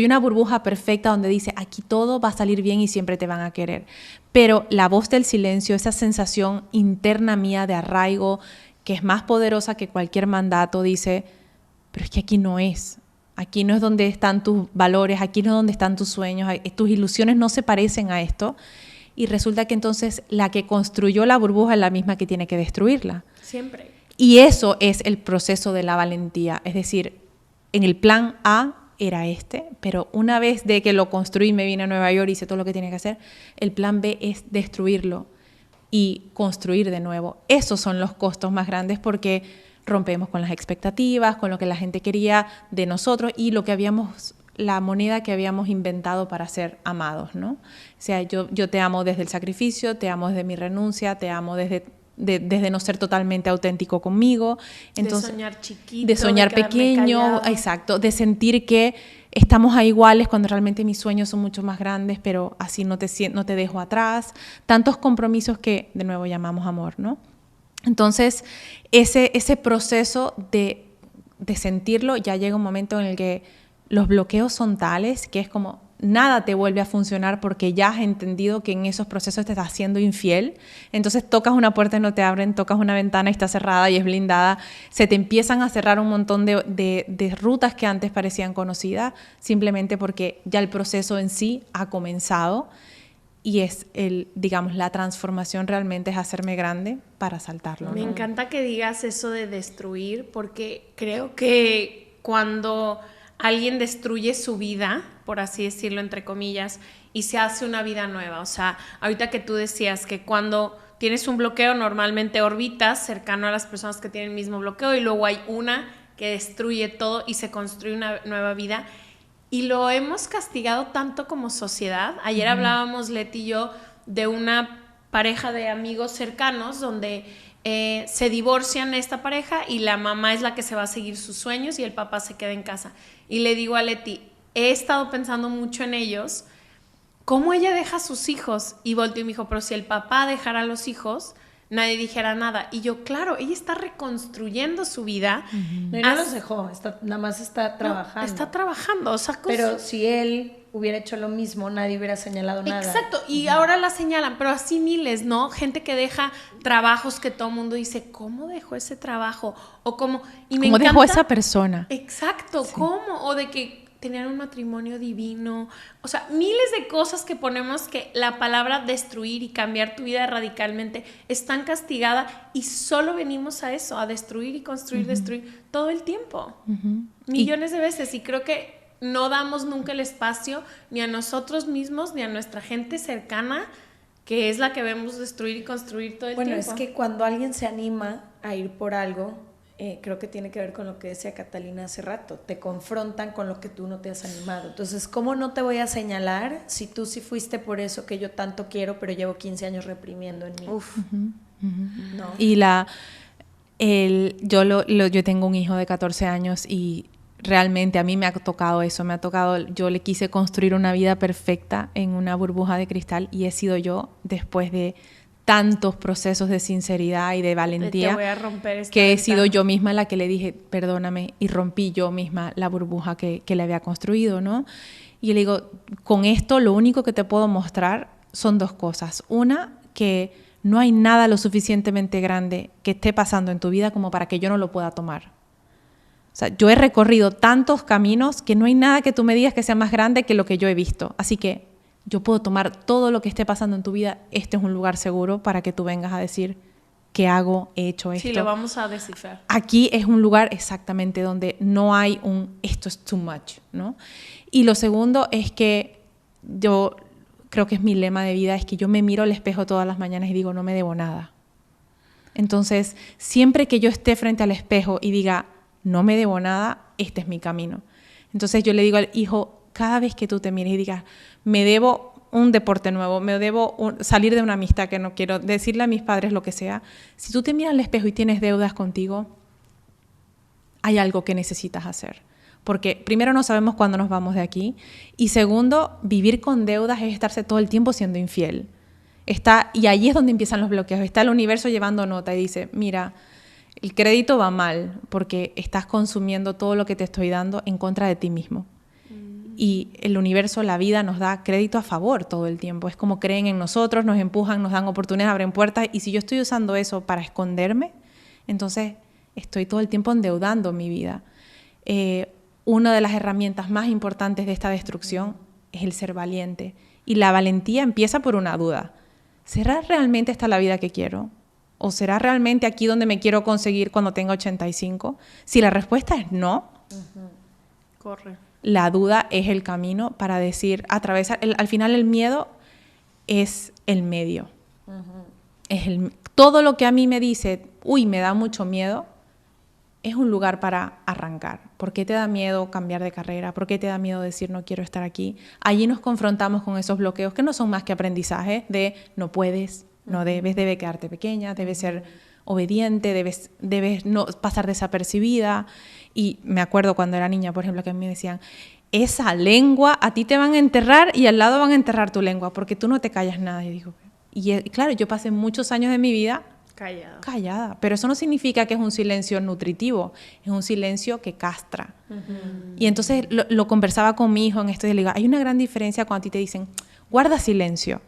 Speaker 4: una burbuja perfecta donde dice, aquí todo va a salir bien y siempre te van a querer. Pero la voz del silencio, esa sensación interna mía de arraigo, que es más poderosa que cualquier mandato, dice, pero es que aquí no es donde están tus valores, aquí no es donde están tus sueños, tus ilusiones no se parecen a esto. Y resulta que entonces la que construyó la burbuja es la misma que tiene que destruirla.
Speaker 1: Siempre.
Speaker 4: Y eso es el proceso de la valentía. Es decir, en el plan A era pero una vez de que lo construí, me vine a Nueva York y hice todo lo que tenía que hacer, el plan B es destruirlo y construir de nuevo. Esos son los costos más grandes porque rompemos con las expectativas, con lo que la gente quería de nosotros y la moneda que habíamos inventado para ser amados, ¿no? O sea, yo te amo desde el sacrificio, te amo desde mi renuncia, te amo desde no ser totalmente auténtico conmigo. Entonces,
Speaker 1: de soñar chiquito.
Speaker 4: De soñar pequeño, exacto. De sentir que estamos a iguales cuando realmente mis sueños son mucho más grandes, pero así no te dejo atrás. Tantos compromisos que de nuevo llamamos amor, ¿no? Entonces, ese proceso de sentirlo, ya llega un momento en el que los bloqueos son tales que es como nada te vuelve a funcionar porque ya has entendido que en esos procesos te estás siendo infiel. Entonces tocas una puerta y no te abren, tocas una ventana y está cerrada y es blindada. Se te empiezan a cerrar un montón de rutas que antes parecían conocidas simplemente porque ya el proceso en sí ha comenzado. Y es la transformación realmente es hacerme grande para saltarlo, ¿no?
Speaker 1: Me encanta que digas eso de destruir, porque creo que cuando alguien destruye su vida, por así decirlo, entre comillas, y se hace una vida nueva, o sea, ahorita que tú decías que cuando tienes un bloqueo normalmente orbitas cercano a las personas que tienen el mismo bloqueo y luego hay una que destruye todo y se construye una nueva vida. Y lo hemos castigado tanto como sociedad. Ayer hablábamos, Leti y yo, de una pareja de amigos cercanos donde se divorcian esta pareja y la mamá es la que se va a seguir sus sueños y el papá se queda en casa. Y le digo a Leti, he estado pensando mucho en ellos, cómo ella deja a sus hijos. Y volteó y me dijo, pero si el papá dejara a los hijos, nadie dijera nada. Y yo, claro, ella está reconstruyendo su vida.
Speaker 3: No los dejó, nada más está trabajando.
Speaker 1: No, está trabajando, o sea,
Speaker 3: pero si él hubiera hecho lo mismo, nadie hubiera señalado nada.
Speaker 1: Exacto, y ahora la señalan, pero así miles, ¿no? Gente que deja trabajos que todo el mundo dice, ¿cómo dejó ese trabajo? O cómo... Y me
Speaker 4: ¿cómo
Speaker 1: encanta,
Speaker 4: dejó esa persona?
Speaker 1: Exacto, sí. ¿Cómo? O de que tenían un matrimonio divino. O sea, miles de cosas que ponemos que la palabra destruir y cambiar tu vida radicalmente es tan castigada y solo venimos a eso, a destruir y construir, destruir todo el tiempo. Millones de veces. Y creo que no damos nunca el espacio ni a nosotros mismos ni a nuestra gente cercana, que es la que vemos destruir y construir todo el tiempo.
Speaker 3: Bueno, es que cuando alguien se anima a ir por algo, creo que tiene que ver con lo que decía Catalina hace rato. Te confrontan con lo que tú no te has animado. Entonces, ¿cómo no te voy a señalar si tú sí fuiste por eso que yo tanto quiero, pero llevo 15 años reprimiendo en mí?
Speaker 1: Uf.
Speaker 3: ¿No?
Speaker 4: Y yo tengo un hijo de 14 años y realmente a mí me ha tocado eso, yo le quise construir una vida perfecta en una burbuja de cristal y he sido yo, después de tantos procesos de sinceridad y de valentía,
Speaker 1: Te voy a romper esta
Speaker 4: que he
Speaker 1: ventana.
Speaker 4: sido yo misma la que le dije, perdóname, y rompí yo misma la burbuja que le había construido, ¿no? Y le digo, con esto lo único que te puedo mostrar son dos cosas. Una, que no hay nada lo suficientemente grande que esté pasando en tu vida como para que yo no lo pueda tomar. O sea, yo he recorrido tantos caminos que no hay nada que tú me digas que sea más grande que lo que yo he visto. Así que yo puedo tomar todo lo que esté pasando en tu vida. Este es un lugar seguro para que tú vengas a decir qué hago, he hecho esto.
Speaker 1: Sí, lo vamos a descifrar.
Speaker 4: Aquí es un lugar exactamente donde no hay esto es too much, ¿no? Y lo segundo es que yo creo que es mi lema de vida, es que yo me miro al espejo todas las mañanas y digo, no me debo nada. Entonces, siempre que yo esté frente al espejo y diga, no me debo nada, este es mi camino. Entonces yo le digo al hijo, cada vez que tú te mires y digas, me debo un deporte nuevo, me debo salir de una amistad que no quiero, decirle a mis padres lo que sea, si tú te miras al espejo y tienes deudas contigo, hay algo que necesitas hacer. Porque primero no sabemos cuándo nos vamos de aquí y segundo, vivir con deudas es estarse todo el tiempo siendo infiel. Y ahí es donde empiezan los bloqueos. Está el universo llevando nota y dice, mira, el crédito va mal porque estás consumiendo todo lo que te estoy dando en contra de ti mismo. Y el universo, la vida, nos da crédito a favor todo el tiempo. Es como creen en nosotros, nos empujan, nos dan oportunidades, abren puertas. Y si yo estoy usando eso para esconderme, entonces estoy todo el tiempo endeudando mi vida. Una de las herramientas más importantes de esta destrucción es el ser valiente. Y la valentía empieza por una duda. ¿Será realmente esta la vida que quiero? ¿O será realmente aquí donde me quiero conseguir cuando tenga 85? Si la respuesta es no,
Speaker 1: Corre.
Speaker 4: la duda es el camino para decir, atravesar. Al final el miedo es el medio. Todo lo que a mí me dice, uy, me da mucho miedo, es un lugar para arrancar. ¿Por qué te da miedo cambiar de carrera? ¿Por qué te da miedo decir no quiero estar aquí? Allí nos confrontamos con esos bloqueos que no son más que aprendizaje de no puedes, no debes, debe quedarte pequeña, debes ser obediente, debes no pasar desapercibida. Y me acuerdo cuando era niña, por ejemplo, que a mí me decían, esa lengua, a ti te van a enterrar y al lado van a enterrar tu lengua, porque tú no te callas nada. Y digo, claro, yo pasé muchos años de mi vida callada, pero eso no significa que es un silencio nutritivo, es un silencio que castra. Y entonces lo conversaba con mi hijo en esto y le digo, hay una gran diferencia cuando a ti te dicen, guarda silencio,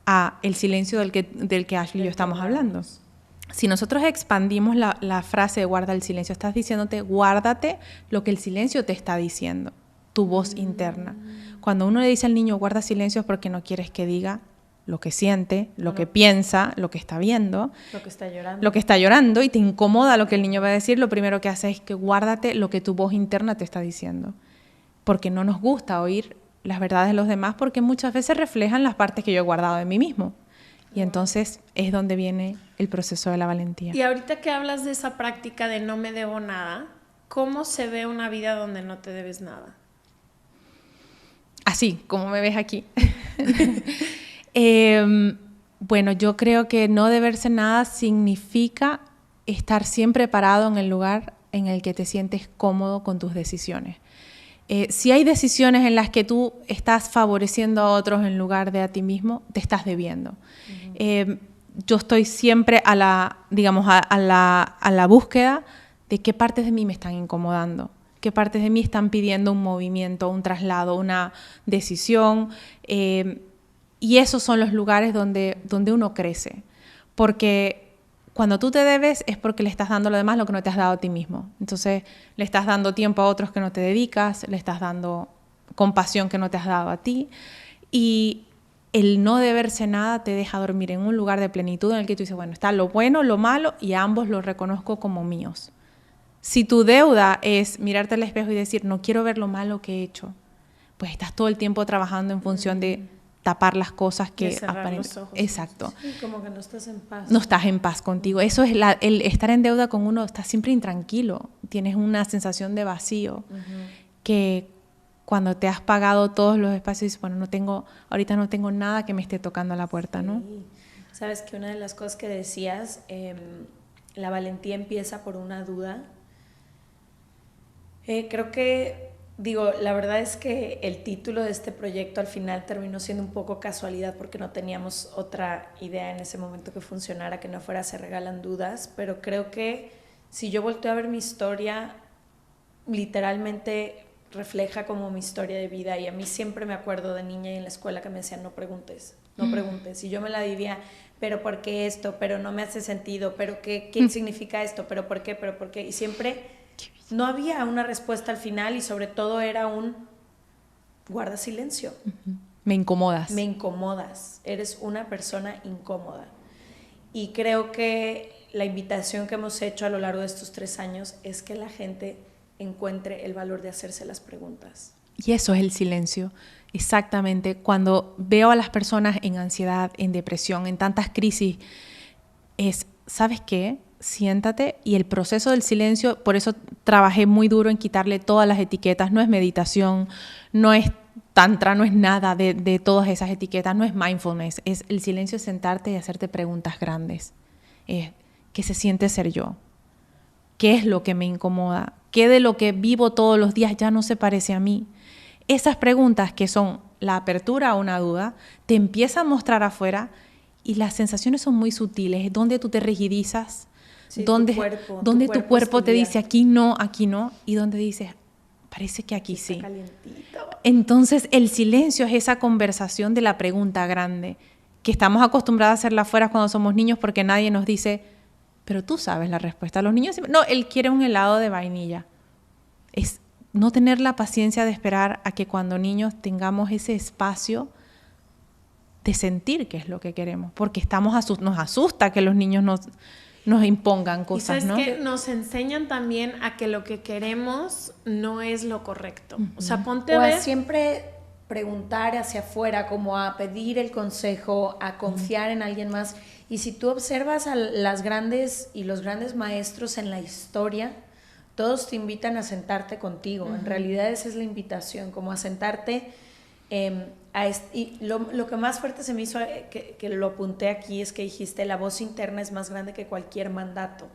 Speaker 4: a el silencio del que Ashley y yo estamos hablando. Si nosotros expandimos la frase de guarda el silencio, estás diciéndote, guárdate lo que el silencio te está diciendo, tu voz interna. Cuando uno le dice al niño guarda silencio es porque no quieres que diga lo que siente, lo que piensa, lo que está viendo,
Speaker 3: lo que está
Speaker 4: llorando y te incomoda lo que el niño va a decir, lo primero que hace es que guárdate lo que tu voz interna te está diciendo. Porque no nos gusta oír las verdades de los demás porque muchas veces reflejan las partes que yo he guardado de mí mismo. Y entonces es donde viene el proceso de la valentía.
Speaker 1: Y ahorita que hablas de esa práctica de no me debo nada, ¿cómo se ve una vida donde no te debes nada?
Speaker 4: Así, como me ves aquí. Bueno, yo creo que no deberse nada significa estar siempre parado en el lugar en el que te sientes cómodo con tus decisiones. Si hay decisiones en las que tú estás favoreciendo a otros en lugar de a ti mismo, te estás debiendo. Yo estoy siempre a la búsqueda de qué partes de mí me están incomodando, qué partes de mí están pidiendo un movimiento, un traslado, una decisión. Y esos son los lugares donde uno crece. Porque cuando tú te debes es porque le estás dando lo demás lo que no te has dado a ti mismo. Entonces, le estás dando tiempo a otros que no te dedicas, le estás dando compasión que no te has dado a ti. Y el no deberse nada te deja dormir en un lugar de plenitud en el que tú dices, bueno, está lo bueno, lo malo, y a ambos los reconozco como míos. Si tu deuda es mirarte al espejo y decir, no quiero ver lo malo que he hecho, pues estás todo el tiempo trabajando en función de tapar las cosas que
Speaker 3: aparecen.
Speaker 4: Exacto.
Speaker 3: Sí, como que no estás en paz.
Speaker 4: No estás en paz contigo. Eso es el estar en deuda con uno, estás siempre intranquilo, tienes una sensación de vacío que cuando te has pagado todos los espacios dices, bueno, ahorita no tengo nada que me esté tocando a la puerta, ¿no?
Speaker 3: Sí. Sabes que una de las cosas que decías, la valentía empieza por una duda. Creo que la verdad es que el título de este proyecto al final terminó siendo un poco casualidad porque no teníamos otra idea en ese momento que funcionara, que no fuera Se Regalan Dudas, pero creo que si yo volteo a ver mi historia, literalmente refleja como mi historia de vida, y a mí siempre me acuerdo de niña y en la escuela que me decían no preguntes, y yo me la vivía, pero ¿por qué esto? Pero no me hace sentido, pero ¿qué significa esto? ¿Pero por qué? Y siempre no había una respuesta al final, y sobre todo era un guarda silencio.
Speaker 4: Me incomodas.
Speaker 3: Me incomodas, eres una persona incómoda. Y creo que la invitación que hemos hecho a lo largo de estos 3 años es que la gente encuentre el valor de hacerse las preguntas.
Speaker 4: Y eso es el silencio, exactamente. Cuando veo a las personas en ansiedad, en depresión, en tantas crisis, ¿sabes qué? Siéntate, y el proceso del silencio, por eso trabajé muy duro en quitarle todas las etiquetas. No es meditación, no es tantra, no es nada de todas esas etiquetas, no es mindfulness, es el silencio, es sentarte y hacerte preguntas grandes. ¿Qué se siente ser yo? ¿Qué es lo que me incomoda? ¿Qué de lo que vivo todos los días ya no se parece a mí? Esas preguntas, que son la apertura a una duda, te empiezan a mostrar afuera, y las sensaciones son muy sutiles. Donde tú te rigidizas,
Speaker 3: sí,
Speaker 4: donde tu cuerpo te dice aquí no, y donde dices parece que aquí sí.
Speaker 3: Calientito.
Speaker 4: Entonces el silencio es esa conversación de la pregunta grande, que estamos acostumbrados a hacerla afuera cuando somos niños, porque nadie nos dice, pero tú sabes la respuesta. Los niños siempre, no, él quiere un helado de vainilla. Es no tener la paciencia de esperar a que cuando niños tengamos ese espacio de sentir qué es lo que queremos, porque nos asusta que los niños nos impongan cosas, ¿no?
Speaker 1: Y sabes que nos enseñan también a que lo que queremos no es lo correcto. O sea, ponte a ver.
Speaker 3: Siempre preguntar hacia afuera, como a pedir el consejo, a confiar en alguien más. Y si tú observas a las grandes y los grandes maestros en la historia, todos te invitan a sentarte contigo. En realidad esa es la invitación, como a sentarte. Y lo que más fuerte se me hizo, que lo apunté aquí, es que dijiste, la voz interna es más grande que cualquier mandato.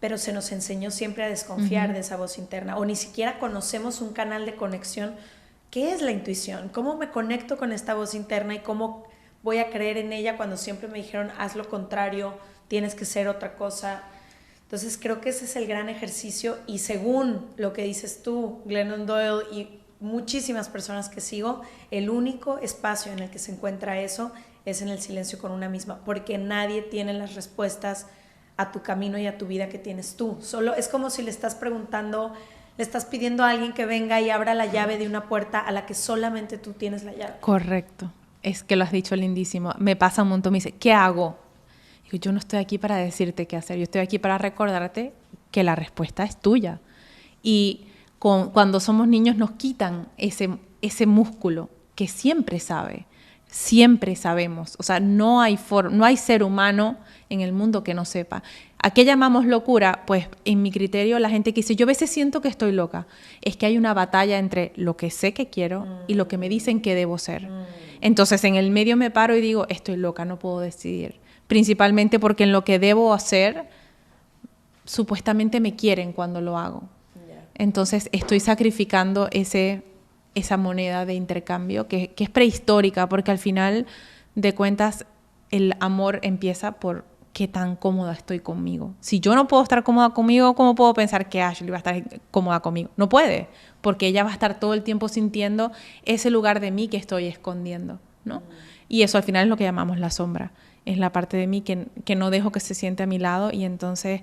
Speaker 3: Pero se nos enseñó siempre a desconfiar de esa voz interna, o ni siquiera conocemos un canal de conexión. ¿Qué es la intuición? ¿Cómo me conecto con esta voz interna y cómo voy a creer en ella cuando siempre me dijeron haz lo contrario, tienes que ser otra cosa? Entonces creo que ese es el gran ejercicio, y según lo que dices tú, Glennon Doyle, y muchísimas personas que sigo, el único espacio en el que se encuentra eso es en el silencio con una misma, porque nadie tiene las respuestas a tu camino y a tu vida que tienes tú. Solo es como si le estás pidiendo a alguien que venga y abra la llave de una puerta a la que solamente tú tienes la llave.
Speaker 4: Correcto. Es que lo has dicho lindísimo. Me pasa un montón, me dice, ¿qué hago? Digo, yo no estoy aquí para decirte qué hacer, yo estoy aquí para recordarte que la respuesta es tuya. Y cuando somos niños nos quitan ese músculo que siempre sabe, siempre sabemos. O sea, no hay ser humano en el mundo que no sepa. ¿A qué llamamos locura? Pues en mi criterio la gente que dice, yo a veces siento que estoy loca, es que hay una batalla entre lo que sé que quiero y lo que me dicen que debo ser. Entonces en el medio me paro y digo, estoy loca, no puedo decidir. Principalmente porque en lo que debo hacer, supuestamente me quieren cuando lo hago. Entonces estoy sacrificando esa moneda de intercambio que es prehistórica, porque al final de cuentas el amor empieza por qué tan cómoda estoy conmigo. Si yo no puedo estar cómoda conmigo, ¿cómo puedo pensar que Ashley va a estar cómoda conmigo? No puede, porque ella va a estar todo el tiempo sintiendo ese lugar de mí que estoy escondiendo, ¿no? Y eso al final es lo que llamamos la sombra. es la parte de mí que no dejo que se siente a mi lado, y entonces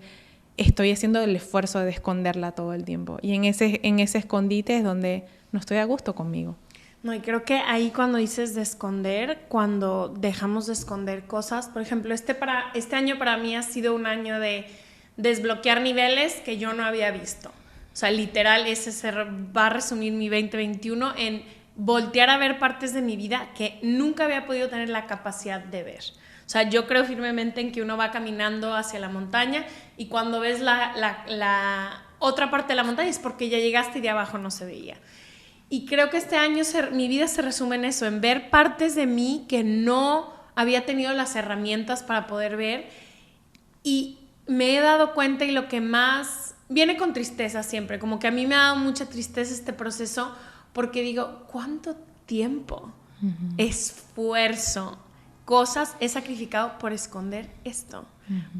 Speaker 4: estoy haciendo el esfuerzo de esconderla todo el tiempo. Y en ese escondite es donde no estoy a gusto conmigo.
Speaker 1: No, y creo que ahí cuando dices de esconder, cuando dejamos de esconder cosas, por ejemplo, este año para mí ha sido un año de desbloquear niveles que yo no había visto. O sea, literal, va a resumir mi 2021 en voltear a ver partes de mi vida que nunca había podido tener la capacidad de ver. O sea, yo creo firmemente en que uno va caminando hacia la montaña y cuando ves la otra parte de la montaña es porque ya llegaste y de abajo no se veía. Y creo que este año mi vida se resume en eso, en ver partes de mí que no había tenido las herramientas para poder ver, y me he dado cuenta, y lo que más viene con tristeza siempre, como que a mí me ha dado mucha tristeza este proceso, porque digo, ¿cuánto tiempo, esfuerzo, cosas he sacrificado por esconder esto?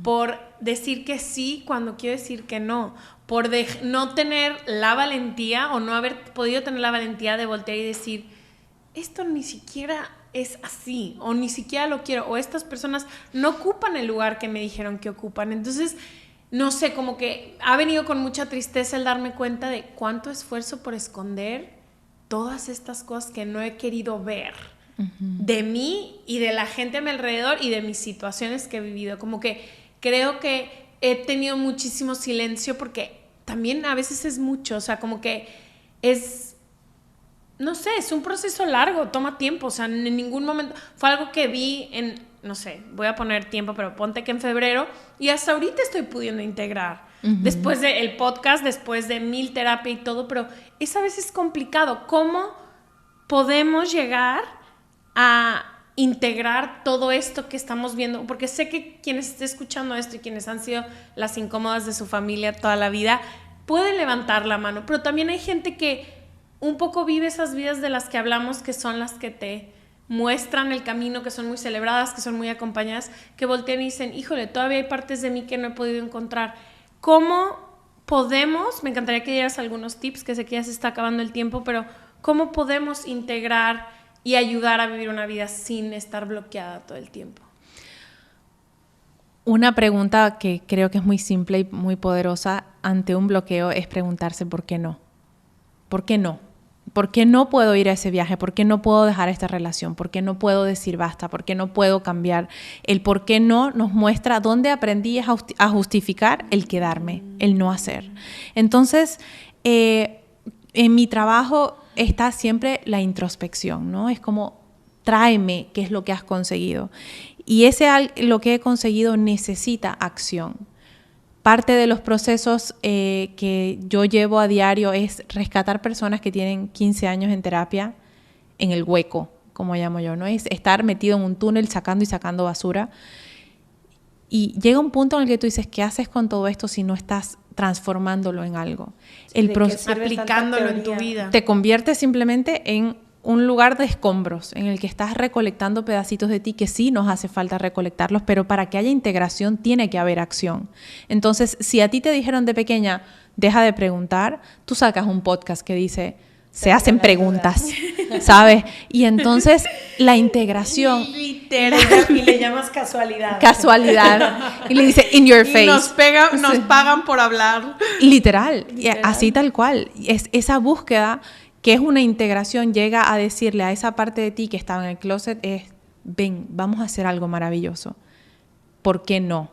Speaker 1: Por decir que sí cuando quiero decir que no, por no tener la valentía o no haber podido tener la valentía de voltear y decir, esto ni siquiera es así, o ni siquiera lo quiero, o estas personas no ocupan el lugar que me dijeron que ocupan. Entonces, no sé, como que ha venido con mucha tristeza el darme cuenta de cuánto esfuerzo por esconder todas estas cosas que no he querido ver de mí y de la gente a mi alrededor y de mis situaciones que he vivido. Como que creo que he tenido muchísimo silencio, porque también a veces es mucho, o sea, como que no sé, es un proceso largo, toma tiempo, o sea, en ningún momento, fue algo que vi no sé, voy a poner tiempo, pero ponte que en febrero, y hasta ahorita estoy pudiendo integrar, después del podcast, después de 1000 terapias y todo, pero es a veces complicado. ¿Cómo podemos llegar a integrar todo esto que estamos viendo? Porque sé que quienes estén escuchando esto y quienes han sido las incómodas de su familia toda la vida pueden levantar la mano, pero también hay gente que un poco vive esas vidas de las que hablamos, que son las que te muestran el camino, que son muy celebradas, que son muy acompañadas, que voltean y dicen, híjole, todavía hay partes de mí que no he podido encontrar. ¿Cómo podemos, me encantaría que dieras algunos tips, que sé que ya se está acabando el tiempo, pero cómo podemos integrar y ayudar a vivir una vida sin estar bloqueada todo el tiempo?
Speaker 4: Una pregunta que creo que es muy simple y muy poderosa ante un bloqueo es preguntarse ¿por qué no? ¿Por qué no? ¿Por qué no puedo ir a ese viaje? ¿Por qué no puedo dejar esta relación? ¿Por qué no puedo decir basta? ¿Por qué no puedo cambiar? El por qué no nos muestra dónde aprendí a justificar el quedarme, el no hacer. Entonces, en mi trabajo está siempre la introspección, ¿no? Es como, tráeme qué es lo que has conseguido. Y lo que he conseguido necesita acción. Parte de los procesos que yo llevo a diario es rescatar personas que tienen 15 años en terapia en el hueco, como llamo yo, ¿no? Es estar metido en un túnel sacando y sacando basura. Y llega un punto en el que tú dices, ¿qué haces con todo esto si no estás transformándolo en algo?
Speaker 1: Aplicándolo en tu vida.
Speaker 4: Te conviertes simplemente en un lugar de escombros en el que estás recolectando pedacitos de ti que sí nos hace falta recolectarlos, pero para que haya integración tiene que haber acción. Entonces, si a ti te dijeron de pequeña, deja de preguntar, tú sacas un podcast que dice, se hacen preguntas, ¿sabes? Y entonces la integración...
Speaker 3: Literal, y le llamas casualidad.
Speaker 4: Casualidad. Y le dice, in your face.
Speaker 1: Y nos pagan por hablar.
Speaker 4: Literal. Así tal cual. Es esa búsqueda que es una integración, llega a decirle a esa parte de ti que estaba en el closet, ven, vamos a hacer algo maravilloso. ¿Por qué no?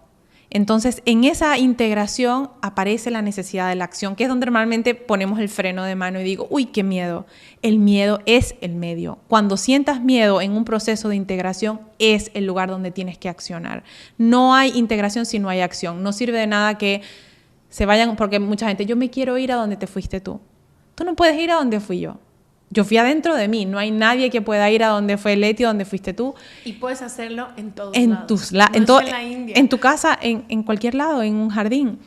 Speaker 4: Entonces, en esa integración aparece la necesidad de la acción, que es donde normalmente ponemos el freno de mano y digo, uy, qué miedo. El miedo es el medio. Cuando sientas miedo en un proceso de integración, es el lugar donde tienes que accionar. No hay integración si no hay acción. No sirve de nada que se vayan, porque mucha gente, yo me quiero ir a donde te fuiste tú. Tú no puedes ir a donde fui yo. Yo fui adentro de mí. No hay nadie que pueda ir a donde fue Leti, a donde fuiste tú.
Speaker 1: Y puedes hacerlo en todos
Speaker 4: lados. En tu casa, en cualquier lado, en un jardín.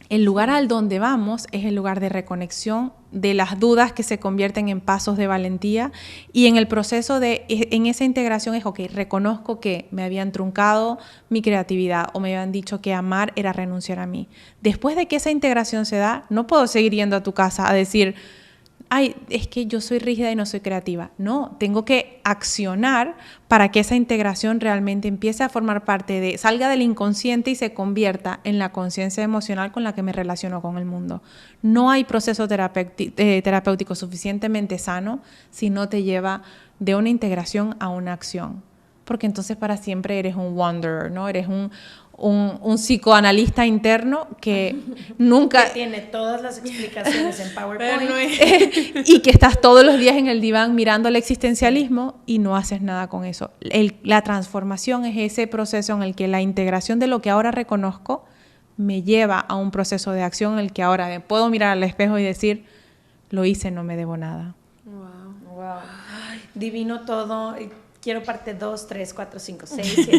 Speaker 4: El lugar al donde vamos es el lugar de reconexión, de las dudas que se convierten en pasos de valentía. Y en el proceso en esa integración es, ok, reconozco que me habían truncado mi creatividad o me habían dicho que amar era renunciar a mí. Después de que esa integración se da, no puedo seguir yendo a tu casa a decir, ay, es que yo soy rígida y no soy creativa. No, tengo que accionar para que esa integración realmente empiece a formar parte salga del inconsciente y se convierta en la conciencia emocional con la que me relaciono con el mundo. No hay proceso terapéutico suficientemente sano si no te lleva de una integración a una acción. Porque entonces para siempre eres un wanderer, ¿no? Eres un psicoanalista interno que nunca...
Speaker 3: Que tiene todas las explicaciones en PowerPoint.
Speaker 4: Y que estás todos los días en el diván mirando el existencialismo y no haces nada con eso. La transformación es ese proceso en el que la integración de lo que ahora reconozco me lleva a un proceso de acción en el que ahora me puedo mirar al espejo y decir, lo hice, no me debo nada.
Speaker 3: Wow. Ay, divino todo. Quiero parte 2, 3, 4, 5, 6,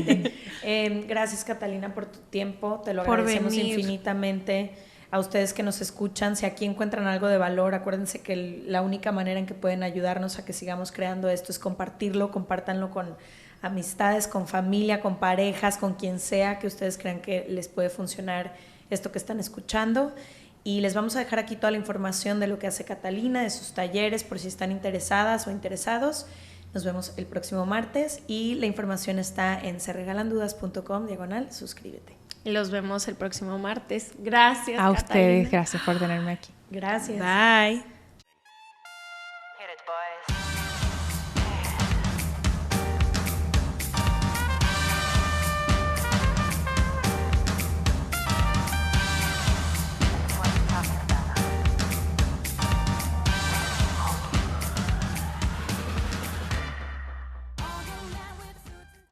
Speaker 3: 7. Gracias, Catalina, por tu tiempo. Te lo agradecemos infinitamente. A ustedes que nos escuchan, si aquí encuentran algo de valor, acuérdense que la única manera en que pueden ayudarnos a que sigamos creando esto es compartirlo. Compártanlo con amistades, con familia, con parejas, con quien sea que ustedes crean que les puede funcionar esto que están escuchando. Y les vamos a dejar aquí toda la información de lo que hace Catalina, de sus talleres, por si están interesadas o interesados. Nos vemos el próximo martes y la información está en seregalandudas.com/suscríbete.
Speaker 1: Y los vemos el próximo martes. Gracias,
Speaker 4: A
Speaker 1: Catalina.
Speaker 4: ustedes, gracias por tenerme aquí.
Speaker 3: Gracias.
Speaker 1: Bye.
Speaker 5: Hit it, boys.